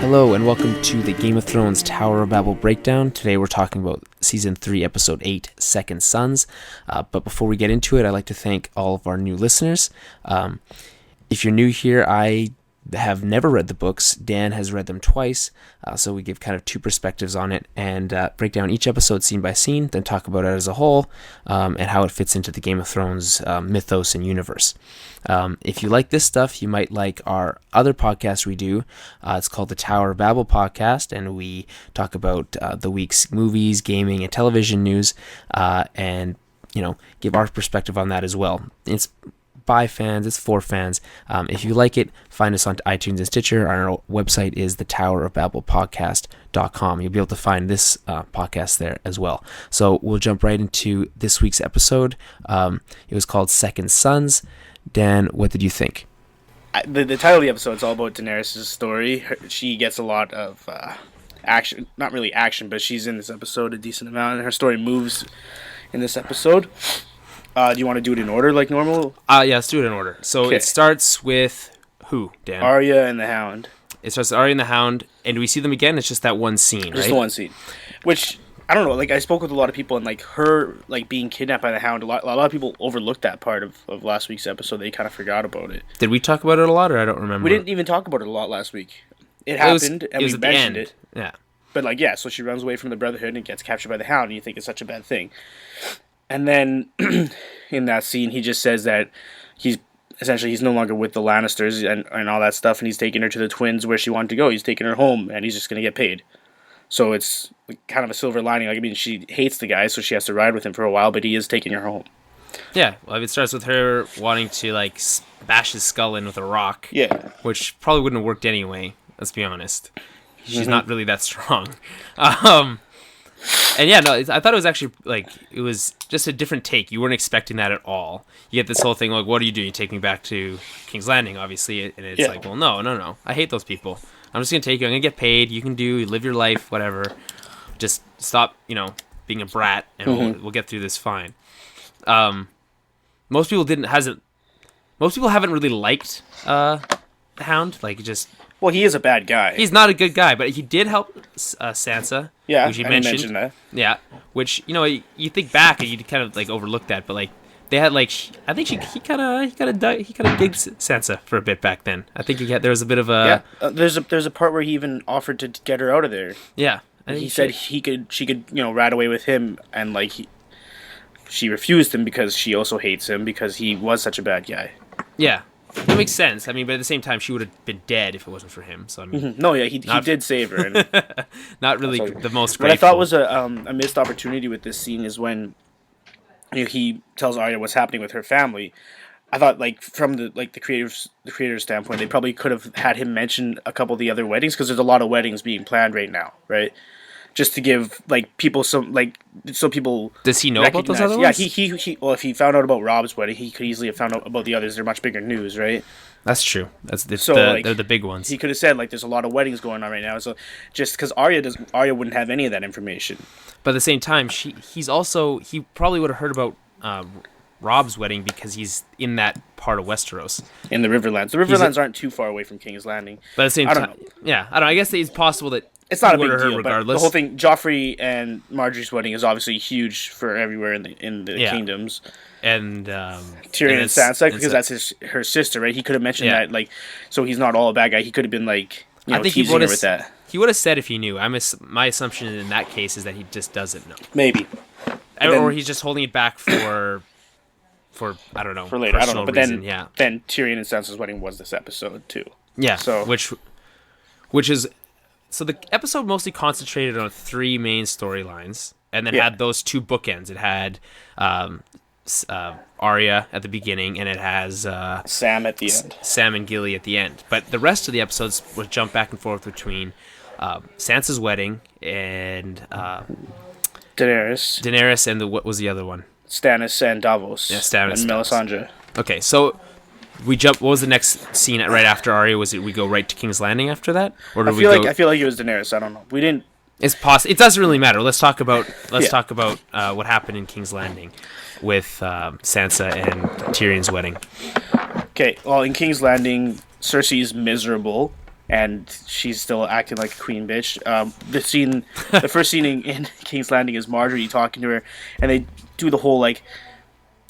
Hello and welcome to the Game of Thrones Tower of Babble breakdown. Today we're talking about Season 3, Episode 8, Second Sons. But before we get into it, I'd like to thank all of our new listeners. If you're new here, I have never read the books. Dan has read them twice, so we give kind of two perspectives on it and break down each episode scene by scene, then talk about it as a whole and how it fits into the Game of Thrones mythos and universe. If you like this stuff, you might like our other podcast we do. It's called the Tower of Babble podcast, and we talk about the week's movies, gaming, and television news, and give our perspective on that as well. It's by fans, it's for fans. If you like it, find us on iTunes and Stitcher. Our website is thetowerofbabblepodcast.com. You'll be able to find this podcast there as well. So we'll jump right into this week's episode. It was called Second Sons. Dan, what did you think? The title of the episode is all about Daenerys' story. She gets a lot of action, not really action, but she's in this episode a decent amount, and her story moves in this episode. Do you want to do it in order like normal? Yeah, let's do it in order. So It starts with who, Dan? Arya and the Hound. It starts with Arya and the Hound, and do we see them again? It's just that one scene, right? Just the one scene. Which, I don't know, like, I spoke with a lot of people, and, like, her, like, being kidnapped by the Hound, a lot of people overlooked that part of last week's episode. They kind of forgot about it. Did we talk about it a lot, or I don't remember? We didn't even talk about it a lot last week. It happened, and we mentioned it. Yeah. But, like, yeah, so she runs away from the Brotherhood and gets captured by the Hound, and you think it's such a bad thing. And then, in that scene, he just says that he's no longer with the Lannisters and all that stuff, and he's taking her to the twins where she wanted to go. He's taking her home, and he's just going to get paid. So it's kind of a silver lining. Like, I mean, she hates the guy, so she has to ride with him for a while, but he is taking her home. Yeah, well, it starts with her wanting to, like, bash his skull in with a rock. Yeah. Which probably wouldn't have worked anyway, let's be honest. She's not really that strong. And yeah, no, I thought it was actually, like, it was just a different take. You weren't expecting that at all. You get this whole thing, like, what do? You take me back to King's Landing, obviously. And it's like, well, no. I hate those people. I'm just going to take you. I'm going to get paid. You can live your life, whatever. Just stop, being a brat, and we'll get through this fine. Most people haven't really liked the Hound. Like, just... Well, he is a bad guy. He's not a good guy, but he did help Sansa. Yeah, which you mentioned that. Yeah, which you think back and you kind of like overlook that, but like they had like I think he kind of digged Sansa for a bit back then. I think there was a bit of a there's a part where he even offered to get her out of there. Yeah, he said she could ride away with him, and like she refused him because she also hates him because he was such a bad guy. Yeah. That makes sense. I mean, but at the same time, she would have been dead if it wasn't for him. So I mean, no, yeah, he did save her. And not really the most grateful. What I thought was a missed opportunity with this scene is when he tells Arya what's happening with her family. I thought, like, from the creator's standpoint, they probably could have had him mention a couple of the other weddings because there's a lot of weddings being planned right now, right? Just to give like people some so people. Does he know about those other ones? Yeah, he well, if he found out about Rob's wedding, he could easily have found out about the others. They're much bigger news, right? That's true. They're the big ones. He could have said like, "There's a lot of weddings going on right now." So just because Arya wouldn't have any of that information. But at the same time, he probably would have heard about Rob's wedding because he's in that part of Westeros. In the Riverlands. The Riverlands aren't too far away from King's Landing. But at the same time, yeah, I don't know. I guess it's possible that. It's not a big deal, regardless. But the whole thing, Joffrey and Marjorie's wedding is obviously huge for everywhere in the kingdoms. And Tyrion and Sansa, because that's her sister, right? He could have mentioned that, like, so he's not all a bad guy. He could have been like, I think teasing her with that. He would have said if he knew. My assumption in that case is that he just doesn't know. Maybe, or he's just holding it back for I don't know, for later. I don't know, but reason, then Tyrion and Sansa's wedding was this episode too. Yeah, so which is. So the episode mostly concentrated on three main storylines, and then had those two bookends. It had Arya at the beginning, and it has Sam at the end. Sam and Gilly at the end. But the rest of the episodes would jump back and forth between Sansa's wedding and Daenerys, and what was the other one? Stannis and Davos. Yeah, Stannis and Melisandre. Okay, so. What was the next scene right after Arya? Was it we go right to King's Landing after that, or I feel like it was Daenerys. I don't know. We didn't. It's possible. It doesn't really matter. Let's talk about what happened in King's Landing with Sansa and Tyrion's wedding. Okay. Well, in King's Landing, Cersei's miserable. and she's still acting like a queen bitch. The first scene in King's Landing is Marjorie talking to her, and they do the whole like,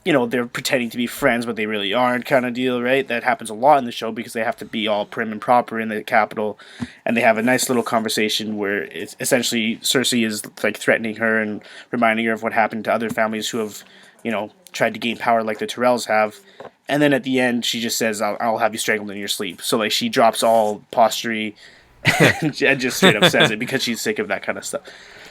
they're pretending to be friends, but they really aren't kind of deal, right? That happens a lot in the show because they have to be all prim and proper in the capital, and they have a nice little conversation where it's essentially Cersei is like threatening her and reminding her of what happened to other families who have, tried to gain power like the Tyrells have. And then at the end, she just says, I'll have you strangled in your sleep. So like she drops all postury and just straight up says it because she's sick of that kind of stuff.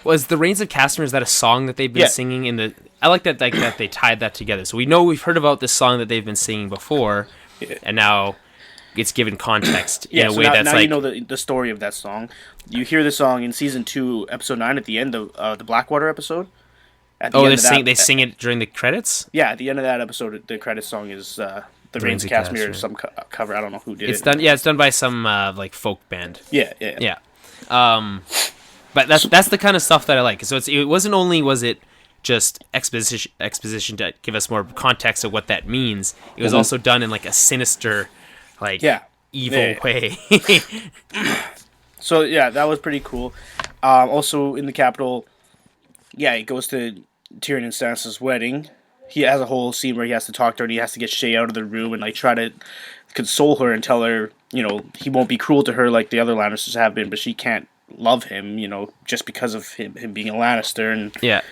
Was the Reigns of Castamere, is that a song that they've been singing in the... I like that that they tied that together. So we've heard about this song that they've been singing before, and now it's given context in a way that's now like... you know the story of that song. You hear the song in Season 2, Episode 9 at the end of the Blackwater episode. They sing it during the credits? Yeah, at the end of that episode, the credits song is the Reigns of Castamere, some cover. I don't know who did it. It's done by some like folk band. Yeah. But that's the kind of stuff that I like. So it wasn't only was it just exposition to give us more context of what that means. It was also done in like a sinister, like evil way. So that was pretty cool. Also in the capital, it goes to Tyrion and Sansa's wedding. He has a whole scene where he has to talk to her and he has to get Shay out of the room and like try to console her and tell her, he won't be cruel to her like the other Lannisters have been, but she can't love him, just because of him being a Lannister and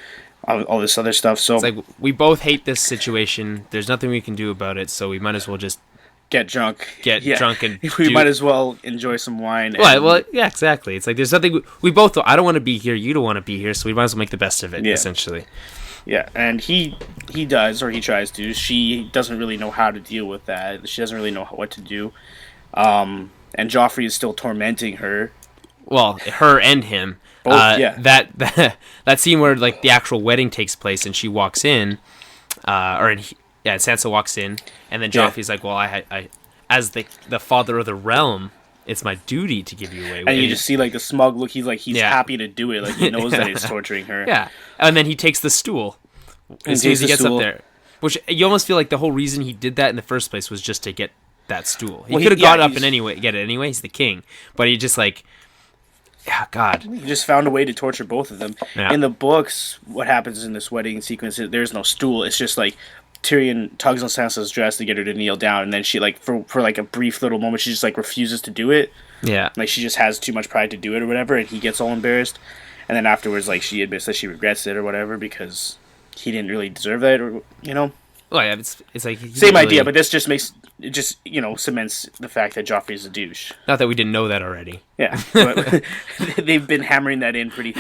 all this other stuff. So it's like we both hate this situation. There's nothing we can do about it, so we might as well just get drunk. Drunk and we might as well enjoy some wine. Well, yeah, exactly. It's like there's nothing we both. I don't want to be here. You don't want to be here. So we might as well make the best of it. Essentially. Yeah, and he does, or he tries to. She doesn't really know how to deal with that. She doesn't really know what to do. And Joffrey is still tormenting her. Well, her and him. Both, that scene where like the actual wedding takes place and she walks in, Sansa walks in, and then Joffrey's like, "Well, I as the father of the realm, it's my duty to give you away." And you just see like the smug look. He's happy to do it. Like he knows that it's torturing her. Yeah, and then he takes the stool as soon as he gets up there, which you almost feel like the whole reason he did that in the first place was just to get that stool. He could have got up and get it anyway. He's the king, but he just like. Yeah, God. He just found a way to torture both of them. Yeah. In the books, what happens in this wedding sequence is there's no stool. It's just like Tyrion tugs on Sansa's dress to get her to kneel down, and then she like for like a brief little moment she just like refuses to do it. Yeah. Like she just has too much pride to do it or whatever, and he gets all embarrassed. And then afterwards like she admits that she regrets it or whatever because he didn't really deserve that, or Well, yeah, it's like same idea, but this just makes it just cements the fact that Joffrey's a douche. Not that we didn't know that already. Yeah, but they've been hammering that in pretty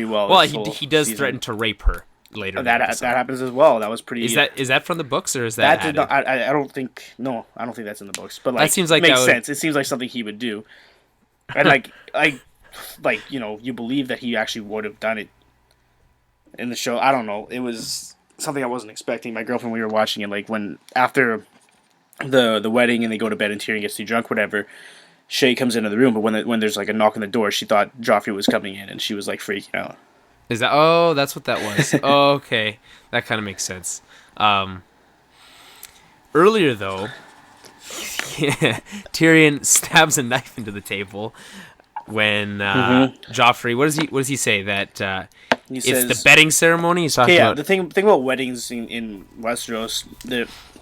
well. Well, he does threaten to rape her later. That happens as well. That was pretty. Is that from the books or is that? Did not, I don't think that's in the books. But like that seems like makes sense. It seems like something he would do, and like you believe that he actually would have done it in the show. I don't know. It was something I wasn't expecting. My girlfriend, we were watching it like when after the wedding and they go to bed and Tyrion gets too drunk, whatever. Shay comes into the room, but when there's like a knock on the door, she thought Joffrey was coming in and she was like freaking out. Is that? Oh, that's what that was. Oh, okay, that kind of makes sense. Earlier though, Tyrion stabs a knife into the table when Joffrey. What does he say that? He says, it's the bedding ceremony. He's talking about the thing about weddings in Westeros.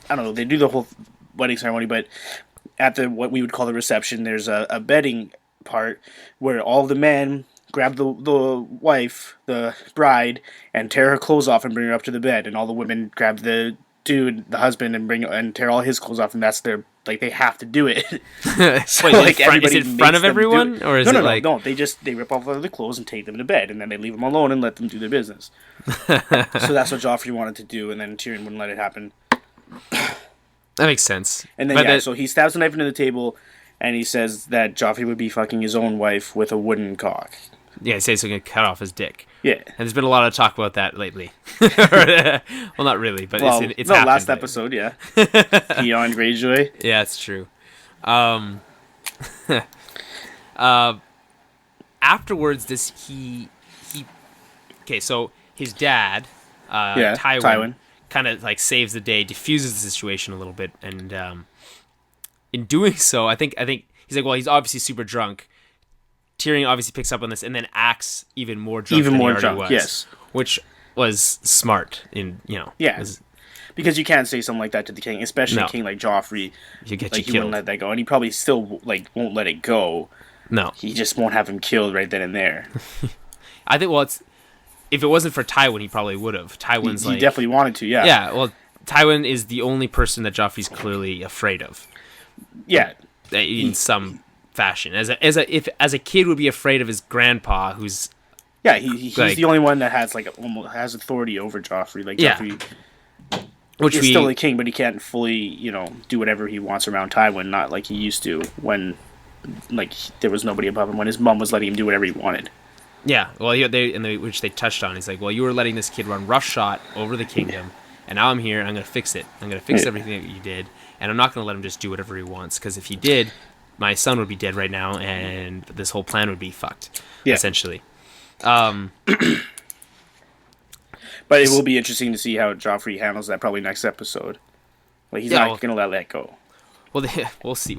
I don't know. They do the whole wedding ceremony, but at what we would call the reception, there's a bedding part where all the men grab the wife, the bride, and tear her clothes off and bring her up to the bed, and all the women grab the dude, the husband, and tear all his clothes off, and that's their they have to do it. So, wait, is it in front of everyone, or is it like no? They rip off all their clothes and take them to bed, and then they leave them alone and let them do their business. So that's what Joffrey wanted to do, and then Tyrion wouldn't let it happen. That makes sense. And then so he stabs a knife into the table, and he says that Joffrey would be fucking his own wife with a wooden cock. Yeah, he says he's going to cut off his dick. Yeah. And there's been a lot of talk about that lately. Well, not really, but it's happened. Last episode, yeah. Theon Greyjoy. Yeah, it's true. Afterwards, okay, so his dad, Tywin, kind of like saves the day, diffuses the situation a little bit, and in doing so, I think he's like, well, he's obviously super drunk. Tyrion obviously picks up on this and then acts even more drunk Even than more he already drunk, was. yes. Which was smart in, Yeah. Because you can't say something like that to the king, especially No. a king like Joffrey. You get Like, you he killed. wouldn't let that go. And he probably still, like, won't let it go. No. He just won't have him killed right then and there. I think, well, if it wasn't for Tywin, he probably would have. Tywin's He definitely wanted to, yeah. Yeah, well, Tywin is the only person that Joffrey's clearly afraid of. Yeah. In some fashion. As a kid would be afraid of his grandpa, who's... Yeah, he's like, the only one that has, like, almost has authority over Joffrey. Like, Yeah. Joffrey... Which he's still the king, but he can't fully, do whatever he wants around Tywin, not like he used to when, like, there was nobody above him, when his mom was letting him do whatever he wanted. Yeah, well, which they touched on. He's like, well, you were letting this kid run roughshod over the kingdom, and now I'm here, and I'm going to fix it. I'm going to fix everything that you did, and I'm not going to let him just do whatever he wants, because if he did, my son would be dead right now, and this whole plan would be fucked, essentially. But it will be interesting to see how Joffrey handles that probably next episode. Like, he's not going to let that go. Well, we'll see.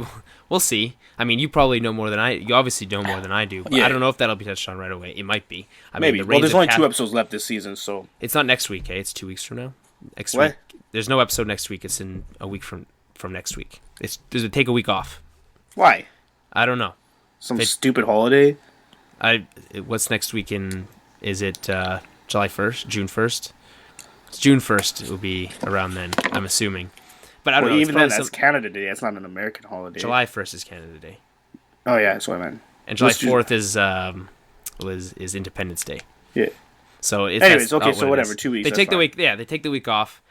We'll see. I mean, you probably know more than I. You obviously know more than I do. But I don't know if that'll be touched on right away. It might be. Maybe. Well, there's only 2 episodes left this season, so it's not next week. It's 2 weeks from now. Next week. There's no episode next week. It's in a week from next week. Does it take a week off? Why? I don't know. Some stupid holiday. What's next week in? Is it July 1st? June 1st? It's June 1st. It will be around then. I'm assuming. But I don't know. Even then, that's Canada Day. That's not an American holiday. July 1st is Canada Day. Oh yeah, that's what I meant. And July 4th is Independence Day. Yeah. So anyways, okay, so whatever. 2 weeks. They take the week. Yeah, they take the week off.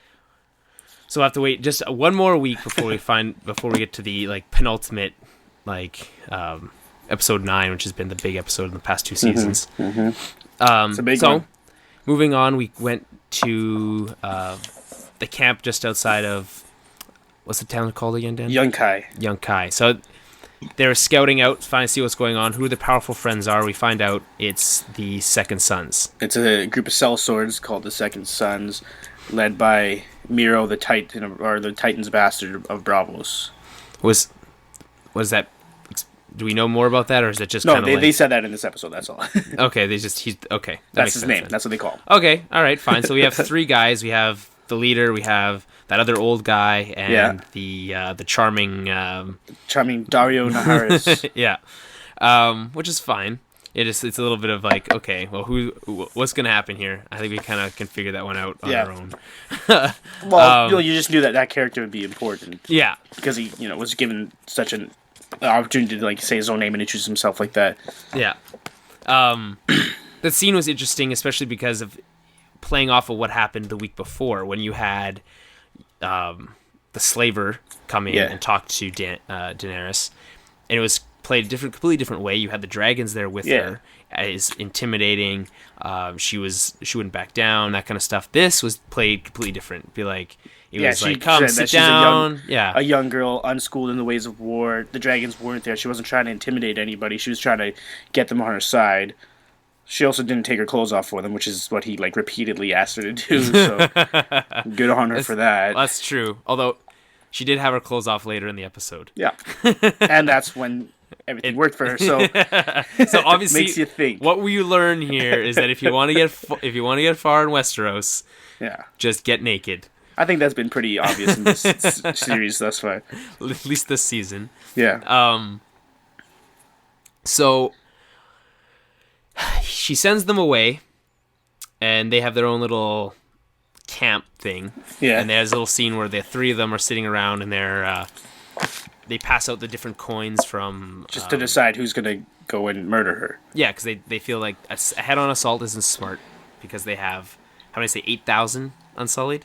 So we'll have to wait just one more week before we get to the penultimate episode 9, which has been the big episode in the past 2 seasons. Mm-hmm. It's a big one. Moving on, we went to the camp just outside of, what's the town called again, Dan? Yunkai. So they're scouting out, trying to see what's going on, who the powerful friends are. We find out it's the Second Sons. It's a group of sellswords called the Second Sons, led by Miro, the Titan, or the Titan's bastard of Braavos. Was that? Do we know more about that, or is it just no? They said that in this episode. That's all. Okay, okay. That's his name. Then. That's what they call him. Okay, all right, fine. So we have 3 guys. We have the leader. We have that other old guy, and the charming Dario Naharis. Yeah, which is fine. It's a little bit of like, okay, well, what's gonna happen here? I think we kind of can figure that one out on our own. Well, you just knew that character would be important. Yeah, because he was given such an opportunity to say his own name and introduce himself like that. Yeah. The scene was interesting, especially because of playing off of what happened the week before when you had the slaver come in and talk to Daenerys, and it was played a completely different way. You had the dragons there with her, as intimidating. She wouldn't back down, that kind of stuff. This was played completely different. Be like, it was like, come sit down. A young girl, unschooled in the ways of war. The dragons weren't there. She wasn't trying to intimidate anybody. She was trying to get them on her side. She also didn't take her clothes off for them, which is what he repeatedly asked her to do. So good on her for that. That's true. Although she did have her clothes off later in the episode. Yeah, and that's when everything worked for her. So obviously, makes you think. What we learn here is that if you want to get far in Westeros, just get naked. I think that's been pretty obvious in this series thus far. At least this season. Yeah. So she sends them away, and they have their own little camp thing. Yeah. And there's a little scene where the 3 of them are sitting around, and they pass out the different coins from... Just to decide who's going to go and murder her. Yeah, because they feel like a head-on assault isn't smart, because they have, how many say, 8,000 unsullied?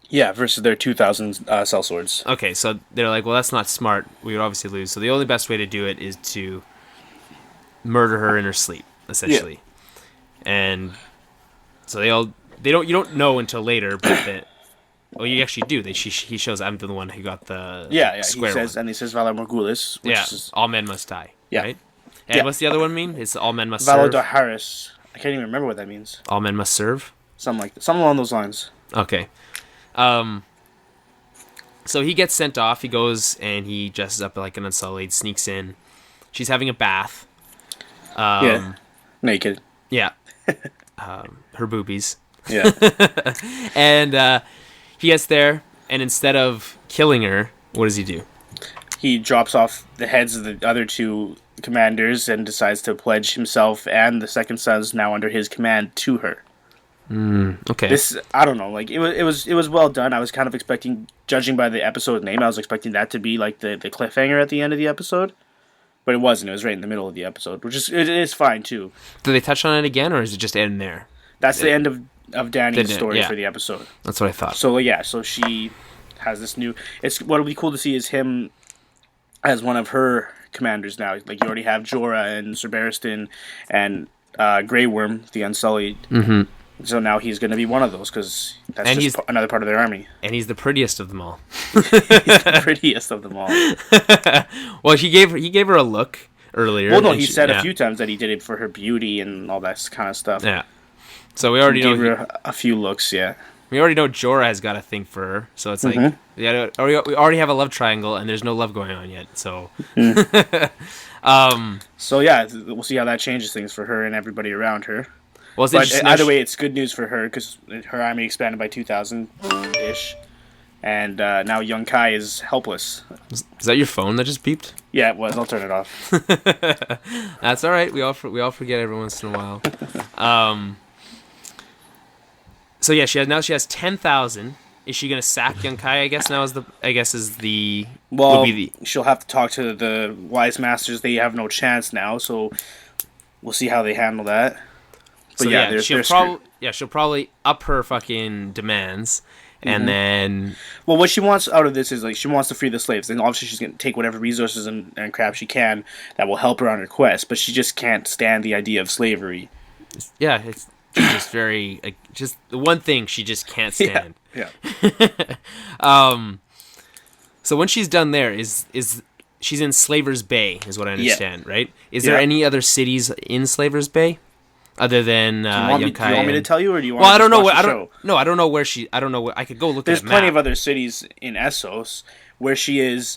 Yeah, versus their 2,000 sellswords. Okay, so they're like, well, that's not smart. We would obviously lose. So the only best way to do it is to murder her in her sleep, essentially. Yeah. And so you don't know until later, but well, you actually do. He shows I'm the one who got the square he says, one. And he says Valar Morghulis. Which is, all men must die. Yeah. Right? And what's the other one mean? It's all men must serve. Valar Dohaeris. I can't even remember what that means. All men must serve? Something like that. Something along those lines. Okay. So he gets sent off. He goes and he dresses up like an Unsullied, sneaks in. She's having a bath. Yeah. Naked. Yeah. Her boobies. Yeah. And he gets there, and instead of killing her, what does he do? He drops off the heads of the other two commanders and decides to pledge himself and the second sons now under his command to her. Okay. This, I don't know, like it was well done. I was kind of expecting, judging by the episode name, I was expecting that to be like the cliffhanger at the end of the episode, but it wasn't. It was right in the middle of the episode, which is it is fine too. Do they touch on it again, or is it just end there? That's the end of Dany's story yeah. for the episode. That's what I thought. So yeah, so she has this new. It's what'll be cool to see is him as one of her commanders now. Like you already have Jorah and Ser Barristan and Grey Worm, the Unsullied. Mm-hmm. So now he's going to be one of those because that's and just another part of their army. And he's the prettiest of them all. He's the prettiest of them all. Well, he gave her a look earlier. Well, no, he said a few times that he did it for her beauty and all that kind of stuff. Yeah. So we already know her a few looks. Yeah. We already know Jorah has got a thing for her, so it's like we already have a love triangle, and there's no love going on yet. So, so yeah, we'll see how that changes things for her and everybody around her. Well, but either way, it's good news for her because her army expanded by 2,000-ish, and now young Kai is helpless. Is that your phone that just beeped? Yeah, it was. I'll turn it off. That's all right. We all forget every once in a while. So yeah, she has 10,000. Is she gonna sack young Kai? I guess she'll have to talk to the wise masters. They have no chance now, so we'll see how they handle that. But so she'll probably up her fucking demands, and then. Well, what she wants out of this is like she wants to free the slaves, and obviously she's gonna take whatever resources and crap she can that will help her on her quest. But she just can't stand the idea of slavery. Yeah, it's just very just the one thing she just can't stand. Yeah. So when she's done there, is she's in Slaver's Bay, is what I understand, right? Is there any other cities in Slaver's Bay? Other than do you want me to tell you, or do you want? Well, I don't know. I don't know where she. I don't know where. I could go look. There's at a plenty map. of other cities in Essos where she is.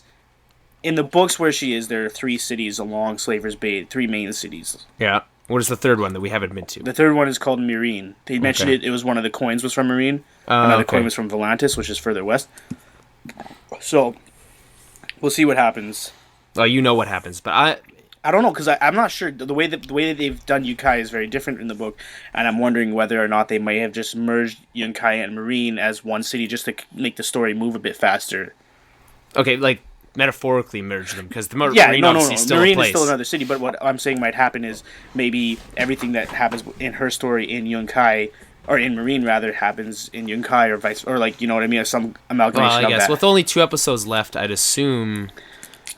In the books where she is, there are 3 cities along Slaver's Bay. 3 main cities. Yeah. What is the third one that we haven't been to? The third one is called Meereen. They mentioned it. It was one of the coins was from Meereen. Another coin was from Volantis, which is further west. So we'll see what happens. Well, you know what happens, but I don't know because I'm not sure the way that they've done Yunkai is very different in the book, and I'm wondering whether or not they may have just merged Yunkai and Meereen as one city just to make the story move a bit faster. Okay, like metaphorically merge them because the Meereen is still another city. But what I'm saying might happen is maybe everything that happens in her story in Yunkai or in Meereen rather happens in Yunkai or vice or like you know what I mean, or some amalgamation of that. With only 2 episodes left, I'd assume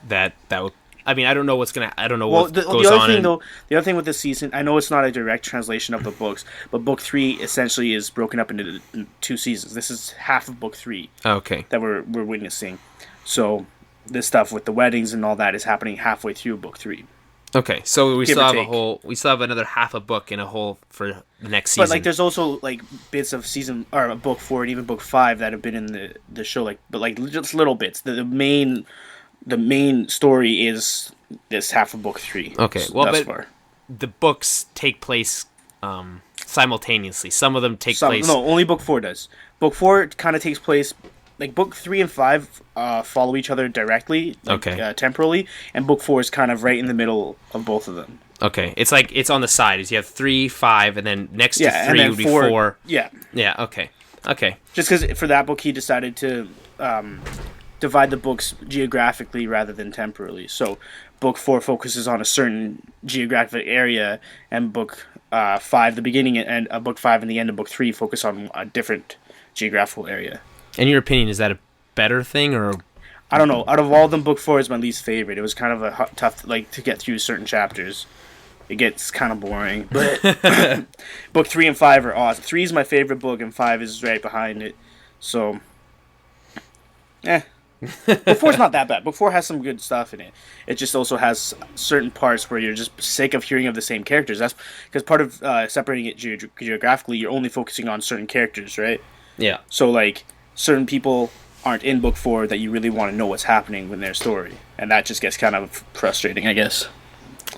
that would. I mean, I don't know what's gonna. I don't know what goes on. The other thing with this season, I know it's not a direct translation of the books, but Book 3 essentially is broken up into 2 seasons. This is half of Book 3. Okay. That we're witnessing. So this stuff with the weddings and all that is happening halfway through Book 3. Okay, so we still have we still have another half a book in a whole for the next season. But like, there's also like bits of season or Book 4 and even Book 5 that have been in the show, but just little bits. The main story is this half of Book 3. Okay, well, the books take place simultaneously. Some of them take place. No, only Book 4 does. Book 4 kind of takes place. Like Book 3 and 5 follow each other directly, temporally, and Book 4 is kind of right in the middle of both of them. Okay, it's like it's on the side. You have 3, 5, and then next to 3 would be 4. Yeah. Yeah. Okay. Just because for that book he decided to divide the books geographically rather than temporally. So Book 4 focuses on a certain geographic area, and Book 5, the beginning and Book 5 and the end of Book 3 focus on a different geographical area. In your opinion, is that a better thing or? I don't know. Out of all of them, Book 4 is my least favorite. It was kind of a tough, to get through certain chapters. It gets kind of boring. But Book 3 and 5 are awesome. 3 is my favorite book, and 5 is right behind it. So, Book 4 is not that bad. Book 4 has some good stuff in it. It just also has certain parts where you're just sick of hearing of the same characters. That's because part of separating it geographically, you're only focusing on certain characters, right? Yeah. So, like, certain people aren't in book 4 that you really want to know what's happening in their story, and that just gets kind of frustrating, I guess.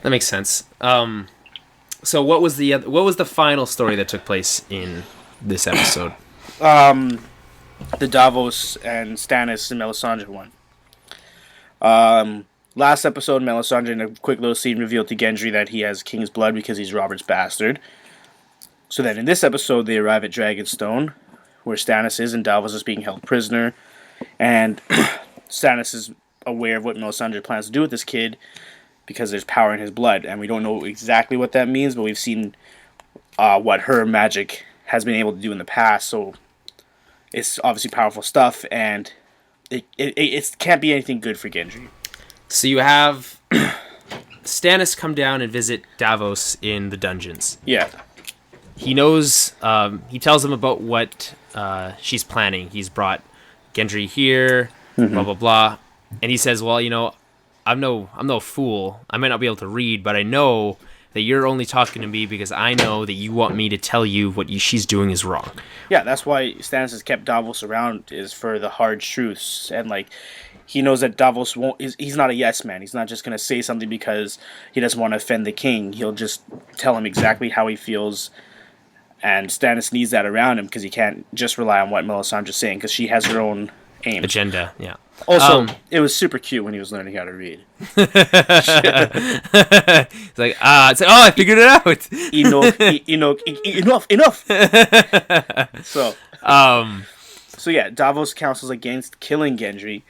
That makes sense. So what was the final story that took place in this episode? The Davos and Stannis and Melisandre one. Last episode, Melisandre in a quick little scene revealed to Gendry that he has king's blood because he's Robert's bastard. So then in this episode, they arrive at Dragonstone, where Stannis is, and Davos is being held prisoner. And Stannis is aware of what Melisandre plans to do with this kid because there's power in his blood. And we don't know exactly what that means, but we've seen what her magic has been able to do in the past. So it's obviously powerful stuff, and it can't be anything good for Gendry. So you have Stannis come down and visit Davos in the dungeons. Yeah. He knows, he tells him about what she's planning. He's brought Gendry here, blah, blah, blah. And he says, well, I'm no fool. I might not be able to read, but I know that you're only talking to me because I know that you want me to tell you what she's doing is wrong. Yeah, that's why Stannis has kept Davos around, is for the hard truths. And, he knows that Davos he's not a yes man. He's not just going to say something because he doesn't want to offend the king. He'll just tell him exactly how he feels. And Stannis needs that around him because he can't just rely on what Melisandre's saying, because she has her own aim. Agenda, yeah. Also, it was super cute when he was learning how to read. It's like, I figured it out. Enough. So yeah, Davos counsels against killing Gendry.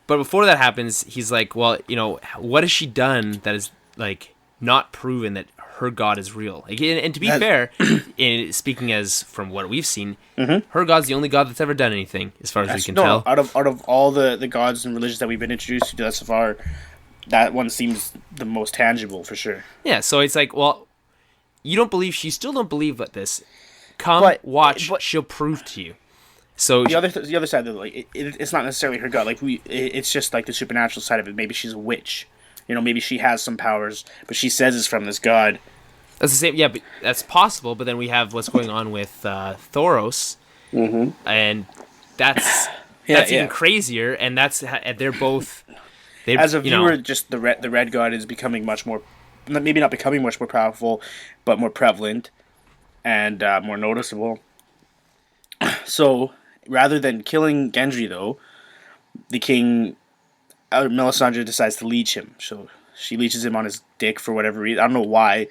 But before that happens, he's like, well, what has she done that is not proven that her god is real? And to be fair, speaking as from what we've seen, her god's the only god that's ever done anything, as far as we can tell. Out of all the gods and religions that we've been introduced to thus far, that one seems the most tangible for sure. Yeah, so it's like, well, you still don't believe that this. Watch, she'll prove to you. So the other side, though, it's not necessarily her god. It's just the supernatural side of it. Maybe she's a witch. Maybe she has some powers, but she says it's from this god. That's the same. Yeah, but that's possible. But then we have what's going on with Thoros, and that's even crazier. And they're both. As a viewer, just the red god is becoming much more, maybe not becoming much more powerful, but more prevalent and more noticeable. So rather than killing Gendry, though, the king. Melisandre decides to leech him, so she leeches him on his dick for whatever reason. I don't know why.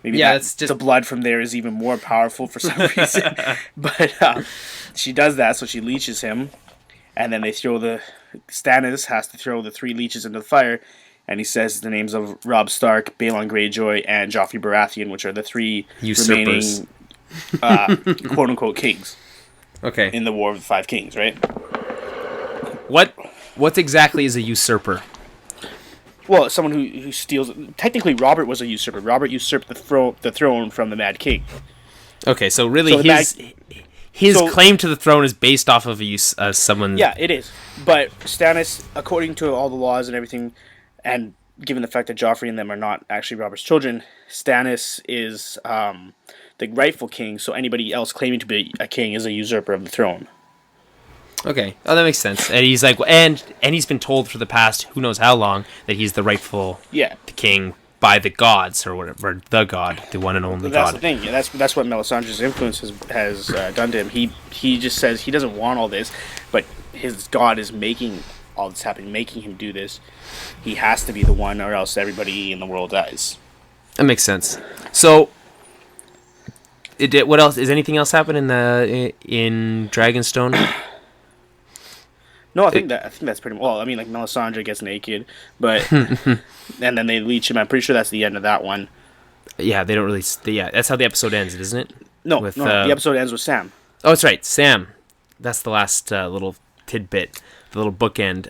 Maybe the blood from there is even more powerful for some reason. But she does that, so she leeches him, and then Stannis has to throw the 3 leeches into the fire, and he says the names of Robb Stark, Balon Greyjoy, and Joffrey Baratheon, which are the 3 usurpers. Remaining quote-unquote kings. Okay. In the War of the 5 Kings, right? What exactly is a usurper? Well, someone who steals. Technically, Robert was a usurper. Robert usurped the throne from the Mad King. Okay, so really his claim to the throne is based off of someone. Yeah, it is. But Stannis, according to all the laws and everything, and given the fact that Joffrey and them are not actually Robert's children, Stannis is the rightful king. So anybody else claiming to be a king is a usurper of the throne. Okay, that makes sense. And he's like, and he's been told for the past who knows how long that he's the rightful king by the gods or whatever, the god, the one and only that's god. That's the thing. Yeah, that's what Melisandre's influence has done to him. He just says he doesn't want all this, but his god is making all this happen, making him do this. He has to be the one, or else everybody in the world dies. That makes sense. So, what else? Is anything else happen in Dragonstone? No, I think that's pretty well. I mean, Melisandre gets naked, but and then they leech him. I'm pretty sure that's the end of that one. Yeah, they don't really. Yeah, that's how the episode ends, isn't it? No, the episode ends with Sam. Oh, that's right, Sam. That's the last little tidbit, the little bookend.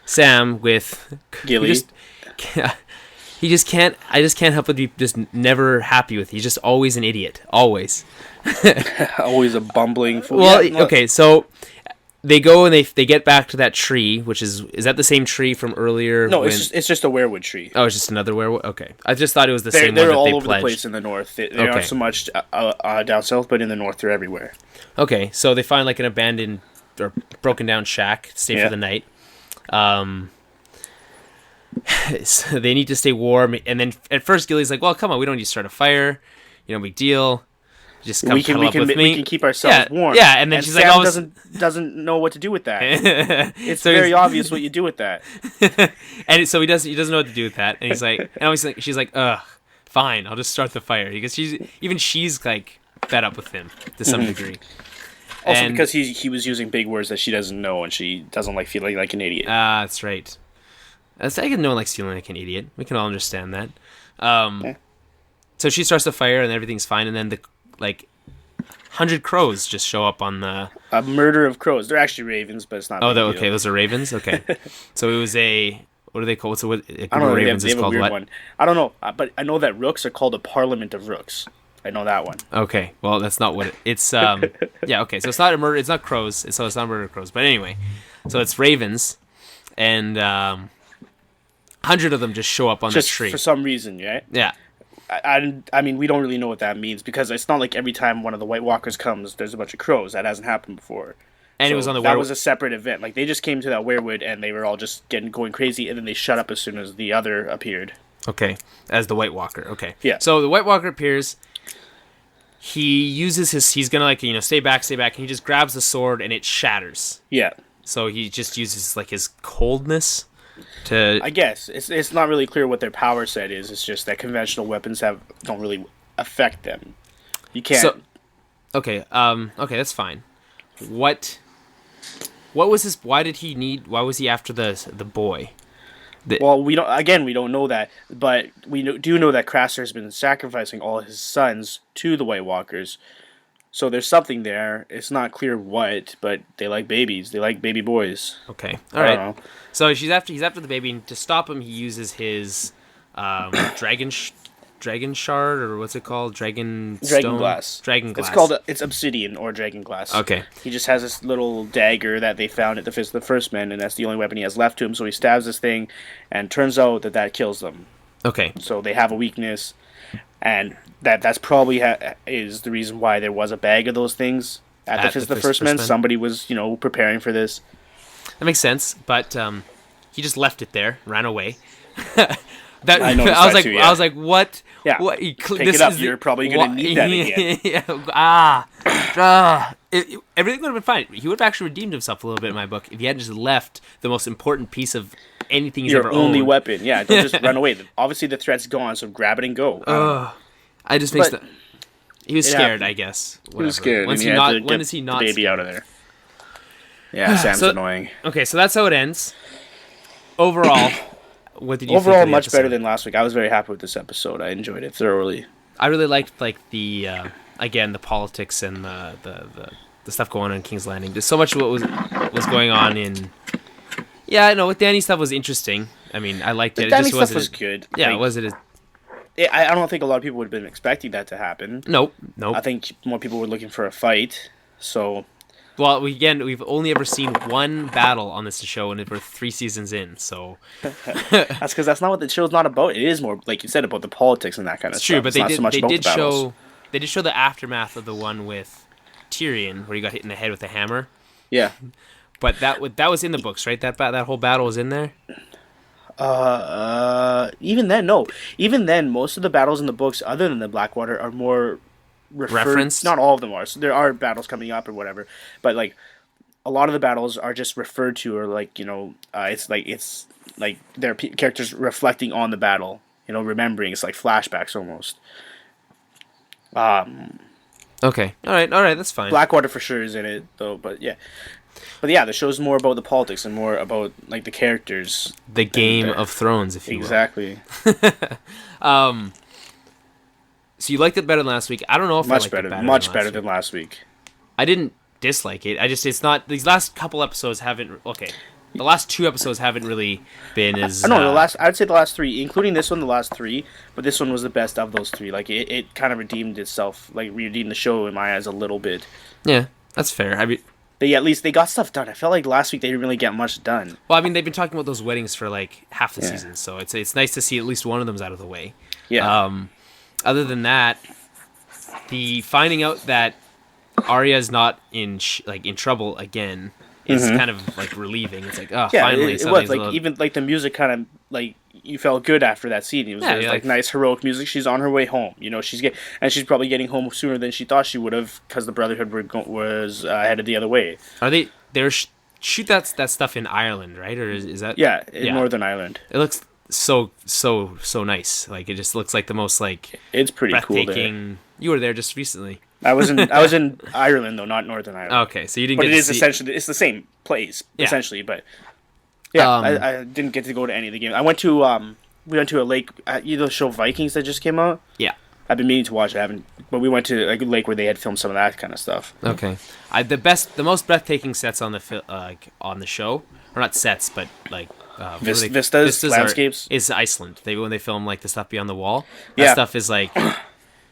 Sam with Gilly. He just can't. I just can't help but be just never happy with. He's just always an idiot. Always. Always a bumbling fool. Well, okay, so. They go and they get back to that tree, which is that the same tree from earlier? No, it's just a werewood tree. Oh, it's just another werewood. Okay, I just thought it was the same one that they're they all over pledged. The place in the north. They aren't so much down south, but in the north they're everywhere. Okay, so they find an abandoned or broken down shack, stay for the night. So they need to stay warm, and then at first Gilly's like, "Well, come on, we don't need to start a fire, big deal. Just come cuddle up with me. We can keep ourselves warm." Yeah, and then she's Sam like, doesn't know what to do with that. It's so very obvious what you do with that. And so he doesn't know what to do with that, and he's like, she's like, "Ugh, fine, I'll just start the fire," because she's like fed up with him to some degree. Also, because he was using big words that she doesn't know, and she doesn't like feeling like an idiot. That's right. I guess no one likes feeling like an idiot. We can all understand that. So she starts the fire, and everything's fine, and then the 100 crows just show up on the... A murder of crows. They're actually ravens, but it's not... Oh, okay, those are ravens? Okay. So it was a... What are they called? So what I don't know. Ravens they have is called a weird what? one. I don't know, but I know that rooks are called a parliament of rooks. I know that one. Okay, well, that's not what it's... yeah, okay, so it's not a murder... It's not crows, so it's not a murder of crows. But anyway, so it's ravens, and 100 of them just show up on the tree. For some reason, right? Yeah. I mean, we don't really know what that means, because it's not like every time one of the White Walkers comes, there's a bunch of crows. That hasn't happened before. And it was on the that was a separate event. Like, they just came to that werewood, and they were all just going crazy, and then they shut up as soon as the other appeared. Okay, as the White Walker. Okay. Yeah. So the White Walker appears. He uses he's gonna stay back, and he just grabs the sword, and it shatters. Yeah. So he just uses his coldness to... I guess it's not really clear what their power set is. It's just that conventional weapons don't really affect them. You can't. So, okay, that's fine. What was his? Why was he after the boy? Well, we don't know that, but we do know that Craster has been sacrificing all his sons to the White Walkers. So there's something there. It's not clear what, but they like babies. They like baby boys. Okay, all right. So he's after the baby, and to stop him, he uses his dragon shard, or what's it called? Dragon glass. It's obsidian or dragon glass. Okay. He just has this little dagger that they found at the Fist of the First Men, and that's the only weapon he has left to him. So he stabs this thing, and turns out that kills them. Okay. So they have a weakness, and that's probably is the reason why there was a bag of those things at the Fist of the First Men. Somebody was preparing for this. That makes sense, but he just left it there, ran away. I was like, what? Yeah. What? Pick it up. You're probably going to need that again. Everything would have been fine. He would have actually redeemed himself a little bit in my book if he hadn't just left the most important piece of anything he's ever owned. Your only weapon. Yeah, don't just run away. Obviously, the threat's gone, so grab it and go. He was scared, I guess. Whatever. He was scared. When is he not the baby scared? Out of there? Yeah, Sam's annoying. Okay, so that's how it ends. Overall, what did you think? Overall, much better than last week. I was very happy with this episode. I enjoyed it thoroughly. I really liked the again, the politics and the stuff going on in King's Landing. There's so much what was going on in... Yeah, I know, with Dany stuff was interesting. I mean, I liked it. The Dany stuff was good. Yeah, was it... I don't think a lot of people would have been expecting that to happen. Nope. I think more people were looking for a fight, so... Well, we've only ever seen one battle on this show, and we're 3 seasons in, so... That's because that's not what the show's not about. It is more, like you said, about the politics and that kind of it's stuff. True, but they did show the aftermath of the one with Tyrion, where he got hit in the head with a hammer. Yeah. But that was in the books, right? That whole battle was in there? Even then, no. Even then, most of the battles in the books, other than the Blackwater, are more... referenced. Not all of them are. So there are battles coming up or whatever, but like a lot of the battles are just referred to, or like it's like their characters reflecting on the battle, remembering. It's like flashbacks almost. Okay, all right, that's fine. Blackwater for sure is in it though, but yeah, the show's more about the politics and more about like the characters. The Game of Thrones, if you exactly. will. So you liked it better than last week. I don't know if much better than last week. I didn't dislike it. It's not, these last couple episodes haven't. Okay, the last 2 episodes haven't really been as. I'd say the last 3, including this one, the last 3. But this one was the best of those 3. Like it kind of redeemed itself, like redeemed the show in my eyes a little bit. Yeah, that's fair. I mean, at least they got stuff done. I felt like last week they didn't really get much done. Well, I mean, they've been talking about those weddings for like half the season, so it's nice to see at least one of them's out of the way. Yeah. Other than that, the finding out that Arya is not in trouble again is kind of like relieving. It's like, oh, Yeah, finally, it was like little... even like the music kind of like you felt good after that scene. It was, Yeah, like nice heroic music. She's on her way home. You know, she's probably getting home sooner than she thought she would have because the Brotherhood was headed the other way. Are they? They're shoot that stuff in Ireland, right? Or is that? Yeah, in Northern Ireland. It looks so nice. Like it just looks like the most like it's pretty cool there. You were there just recently. I was in Ireland though, not Northern Ireland. Okay, so you didn't. But get it to is see... essentially it's the same place essentially. But yeah, I didn't get to go to any of the games. I went to we went to a lake. You know the show Vikings that just came out. Yeah, I've been meaning to watch it. But we went to like a lake where they had filmed some of that kind of stuff. Okay, the most breathtaking sets on the on the show, or not sets, but like vistas landscapes is Iceland. When they film like the stuff beyond the wall, that stuff is like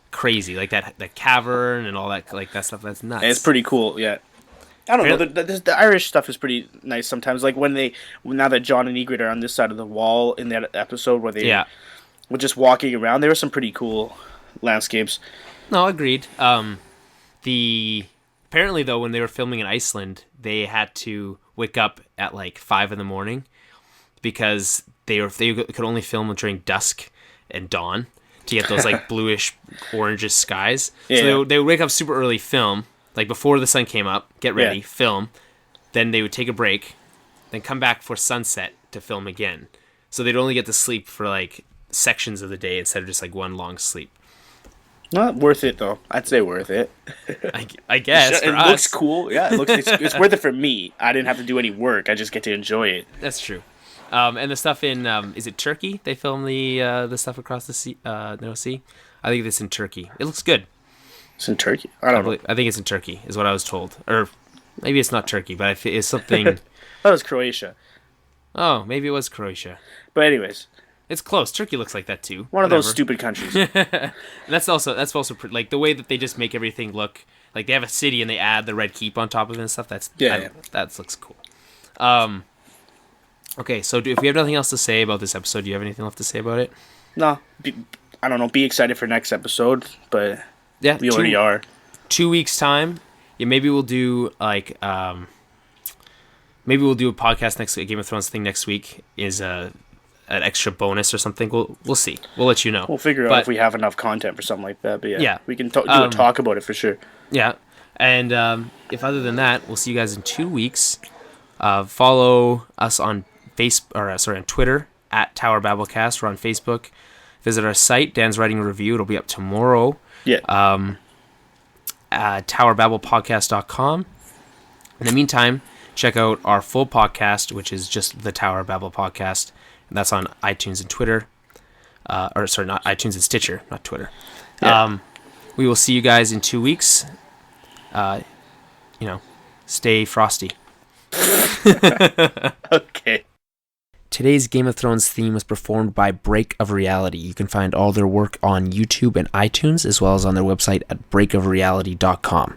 crazy, like that cavern and all that, like that stuff. That's nuts. And it's pretty cool. Yeah, I don't know. The Irish stuff is pretty nice sometimes. Like now that Jon and Ygritte are on this side of the wall in that episode where they were just walking around, there were some pretty cool landscapes. No, agreed. Apparently though, when they were filming in Iceland, they had to wake up at like 5 a.m. because they could only film during dusk and dawn to get those like bluish orangish skies. Yeah. So they would wake up super early, film like before the sun came up, get ready, film. Then they would take a break, then come back for sunset to film again. So they'd only get to sleep for like sections of the day instead of just like one long sleep. Not worth it though. I'd say worth it. I guess for it us. Looks cool. Yeah, it's worth it for me. I didn't have to do any work. I just get to enjoy it. That's true. And the stuff in is it Turkey? They film the stuff across the sea. No sea. I think it's in Turkey. It looks good. It's in Turkey. I don't know. I think it's in Turkey, is what I was told, or maybe it's not Turkey, but it's something. That was Croatia. Oh, maybe it was Croatia. But anyways. It's close. Turkey looks like that too. One of those stupid countries. And that's also like the way that they just make everything look like they have a city and they add the red keep on top of it and stuff. That looks cool. Okay, so if we have nothing else to say about this episode, do you have anything left to say about it? No, I don't know. Be excited for next episode, but yeah, we already are. 2 weeks time. Yeah, maybe we'll do like maybe we'll do a podcast next week. Game of Thrones thing next week is an extra bonus or something. We'll see. We'll let you know. We'll figure out if we have enough content for something like that. But yeah. We can do a talk about it for sure. Yeah, and if other than that, we'll see you guys in 2 weeks. Follow us on on Twitter at Tower Babblecast. We're on Facebook. Visit our site. Dan's writing a review. It'll be up tomorrow. Yeah. TowerBabblePodcast.com. In the meantime, check out our full podcast, which is just the Tower Babble Podcast. And that's on iTunes and Twitter. Not iTunes and Stitcher, not Twitter. Yeah. We will see you guys in 2 weeks. Stay frosty. Okay. Today's Game of Thrones theme was performed by Break of Reality. You can find all their work on YouTube and iTunes, as well as on their website at breakofreality.com.